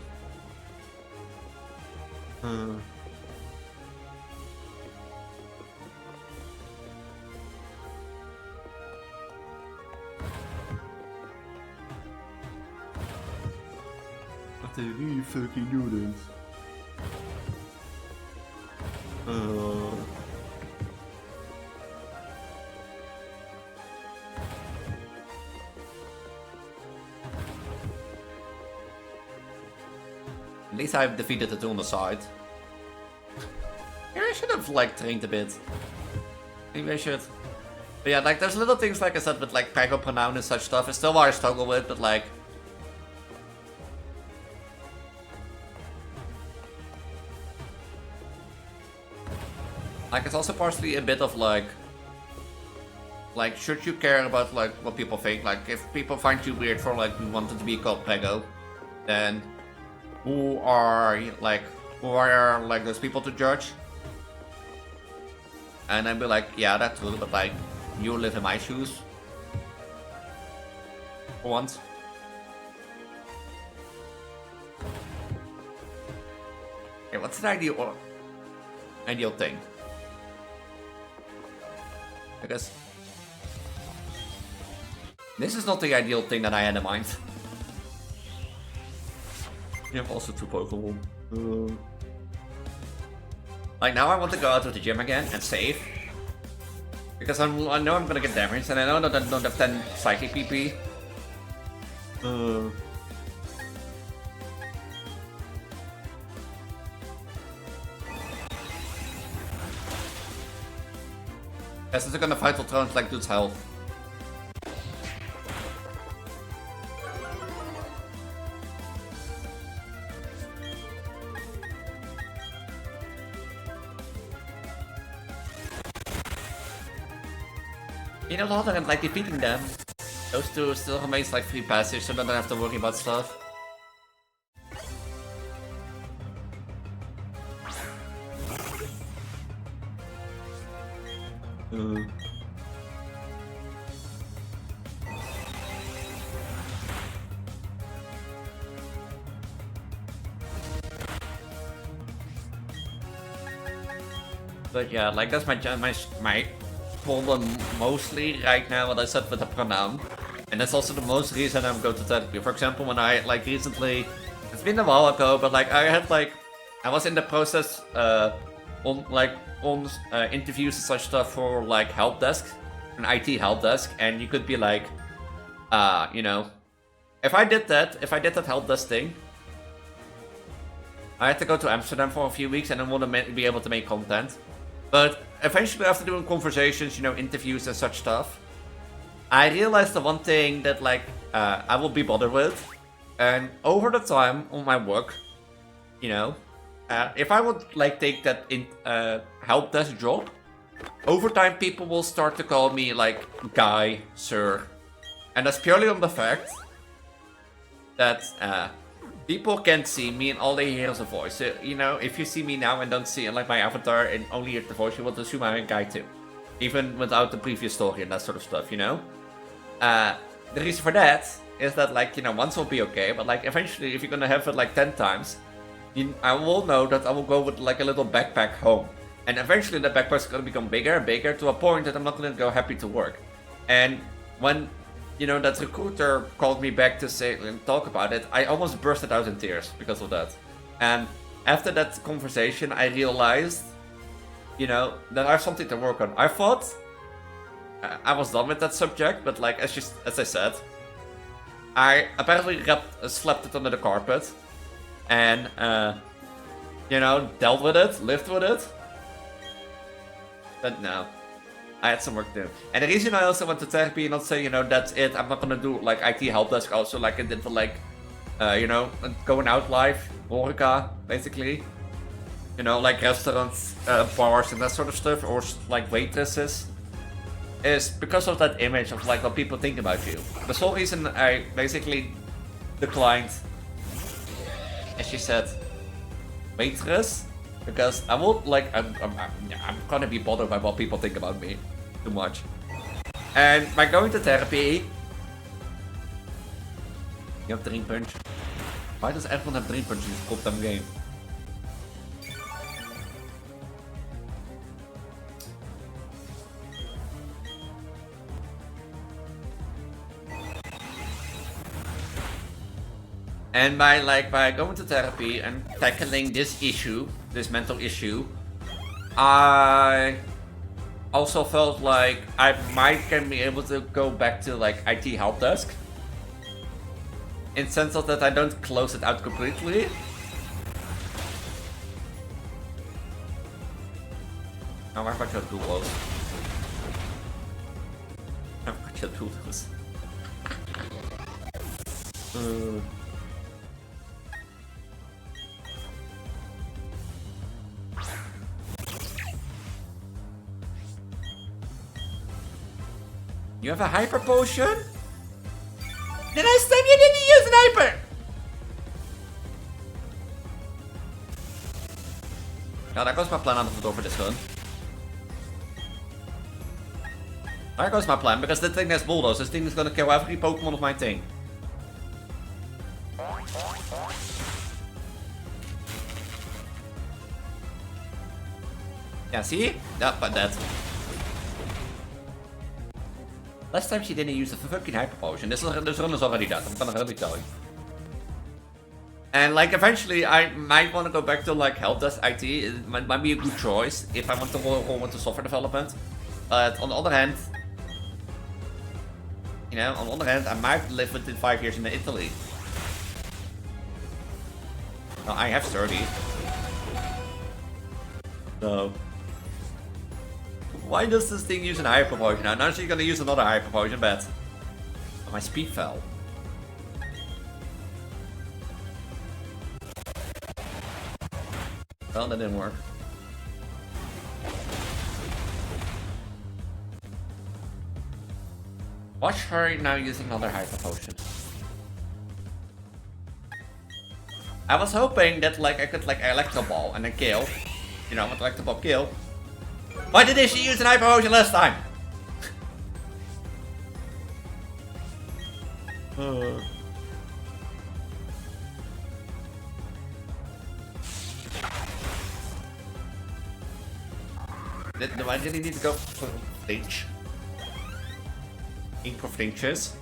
Speaker 1: to re-fucking do this. At least I've defeated the two on the side. Maybe I should have like trained a bit. Maybe I should. But yeah, like there's little things like I said with like Preggo pronoun and such stuff. It's still what I struggle with, but like it's also partially a bit of like should you care about like what people think? Like if people find you weird for like wanting to be called Preggo, then who are those people to judge? And I'd be like, yeah, that's true, but like you live in my shoes. For once. Okay, what's the ideal thing? Because this is not the ideal thing that I had in mind. You have also 2 Pokemon. Like now I want to go out to the gym again and save. Because I know I'm gonna get damaged and I know that I don't have 10 psychic PP. Yes, since I'm gonna fight for thrones like dude's health. You know, other than like defeating them, those two still remains like free passage, so then I don't have to worry about stuff. But yeah, like that's my problem mostly right now, what I said with the pronoun. And that's also the most reason I'm going to therapy. For example, when I like recently, it's been a while ago, but like I was in the process on interviews and such stuff for like help desk, an IT help desk, and you could be like, you know, if I did that help desk thing, I had to go to Amsterdam for a few weeks and I wouldn't be able to make content. But eventually, after doing conversations, you know, interviews and such stuff, I realized the one thing that like I will be bothered with, and over the time on my work, you know, if I would like take that help desk job, over time people will start to call me like guy, sir, and that's purely on the fact that people can't see me and all they hear is a voice. So, you know, if you see me now and don't see like my avatar and only hear the voice, you will assume I'm a guy too. Even without the previous story and that sort of stuff, you know? The reason for that is that like, you know, once will be okay, but like eventually if you're gonna have it like 10 times, I will know that I will go with like a little backpack home. And eventually the backpack's gonna become bigger and bigger to a point that I'm not gonna go happy to work. And when, you know, that recruiter called me back to say and talk about it, I almost bursted out in tears because of that. And after that conversation, I realized, you know, that I have something to work on. I thought I was done with that subject, but like as I said, I apparently slept it under the carpet and you know, dealt with it, lived with it. But no. I had some work to do. And the reason I also went to therapy and not say, you know, that's it, I'm not gonna do like IT help desk also like I did for like, you know, going out live, horeca, basically. You know, like restaurants, bars and that sort of stuff, or like waitresses. Is because of that image of like what people think about you. The sole reason I basically declined, as she said, waitress, because I won't like, I'm gonna be bothered by what people think about me too much. And by going to therapy, you have Dream Punch. Why does everyone have Dream Punch in this goddamn game? And by going to therapy and tackling this issue, this mental issue, I also felt like I might can be able to go back to like IT help desk. In sense of that I don't close it out completely. Now waar gaat je doel los? Waar gaat je doel los? You have a hyper potion? Did I say you didn't use an hyper? Ja, that goes my plan out of the door for this one. There goes my plan, because the thing has bulldoze. This thing is gonna kill every Pokemon of my team. Yeah, see? Yeah, but that. Last time she didn't use the fucking hyper potion. This run is already done, I'm gonna really tell you. And like eventually I might want to go back to like help desk IT. It might be a good choice if I want to go into software development. But on the other hand, you know, on the other hand, I might live within 5 years in Italy. Well, I have 30. So why does this thing use an hyper potion now? Now she's gonna use another hyper potion, but oh, my speed fell. Well, that didn't work. Watch her now using another hyper potion. I was hoping that like I could like Electro Ball and then kill. You know, with Electro Ball kill. Why did she use an hyper potion last time? Why did he need to go for flinch? Ink for flinches.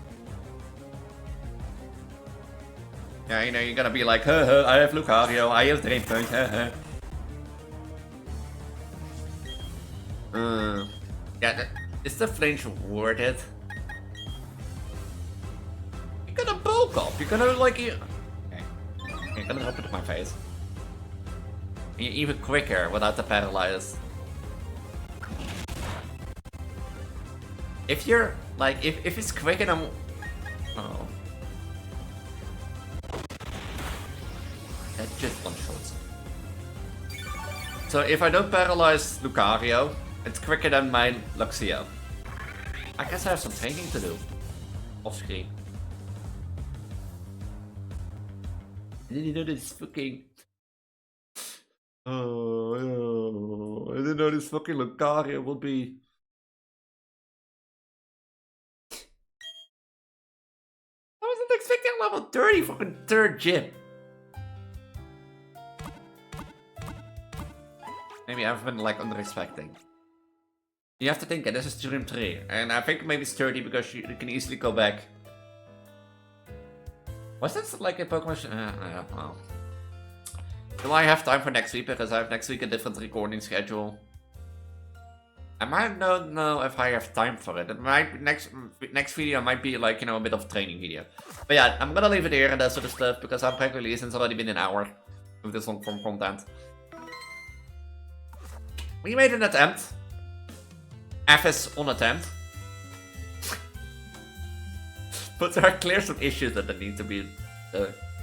Speaker 1: Yeah, you know, you're gonna be like, huh, I have Lucario, I have Drain Punch, yeah, is the flinch worth it? You're gonna bulk up, you're gonna like... Okay, you're gonna drop it in my face. And you're even quicker without the paralyze. If you're like, if it's quick and I'm... Oh. That just one shots. So if I don't paralyze Lucario, it's quicker than my Luxio. I guess I have some training to do. Off screen. I didn't know this fucking... Oh, I didn't know this fucking Lucario would be... I wasn't expecting level 30 fucking third gym. Maybe I've been like under expecting. You have to think, this is Gym 3, and I think maybe it's 30 because you can easily go back. Was this like a Pokemon? Well. Do I have time for next week? Because I have next week a different recording schedule. I might not know if I have time for it. It might next video might be like, you know, a bit of a training video. But yeah, I'm gonna leave it here and that sort of stuff because I'm Preggo Elise and it's already been an hour with this long form content. We made an attempt. FS on attempt. But there are clear some issues that need to be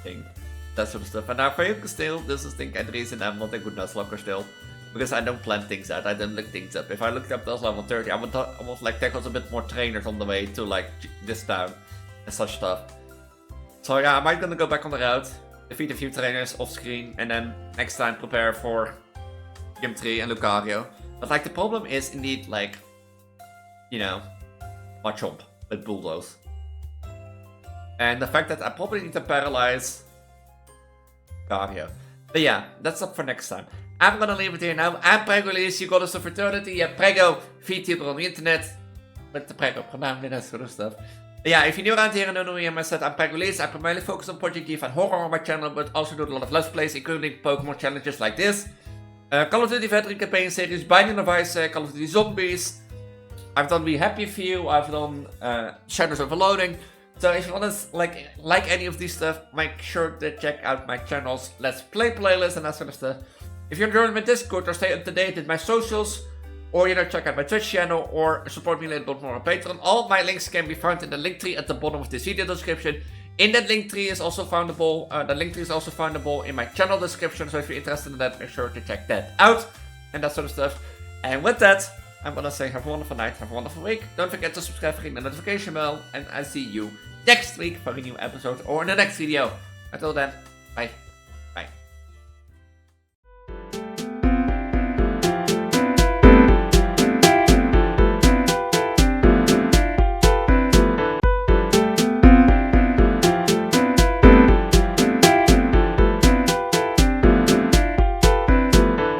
Speaker 1: thing. That sort of stuff. And I think still this is think Adries and I'm not a good Nuzlocker still. Because I don't plan things out, I don't look things up. If I looked up those level 30, I would like tackle a bit more trainers on the way to like this town and such stuff. So yeah, I might gonna go back on the route, defeat a few trainers off screen, and then next time prepare for Gym 3 and Lucario. But like the problem is indeed like, you know, Machamp with Bulldoze. And the fact that I probably need to paralyze Lucario. But yeah, that's up for next time. I'm gonna leave it here now. I'm Preggo Elise, you got us a fraternity, you have Preggo, Vtuber on the internet. Met de Preggo gedaan, that sort of stuff. Yeah, if you're new around here and don't know me, I said I'm Preggo Elise. I primarily focus on Project Eve and horror on my channel, but also do a lot of Let's Plays, including Pokemon challenges like this. Call of Duty Veteran Campaign series, Binding of Isaac, Call of Duty Zombies. I've done Be Happy Few, I've done Shadows Overloading. So if you want to like any of these stuff, make sure to check out my channel's Let's Play playlist and that sort of stuff. If you're joining my Discord or stay up to date with my socials, or check out my Twitch channel, or support me a little bit more on Patreon. All my links can be found in the link tree at the bottom of this video description. In that link tree is also foundable. The link tree is also foundable in my channel description. So if you're interested in that, make sure to check that out and that sort of stuff. And with that, I'm gonna say have a wonderful night, have a wonderful week. Don't forget to subscribe, ring the notification bell, and I'll see you next week for a new episode or in the next video. Until then, bye.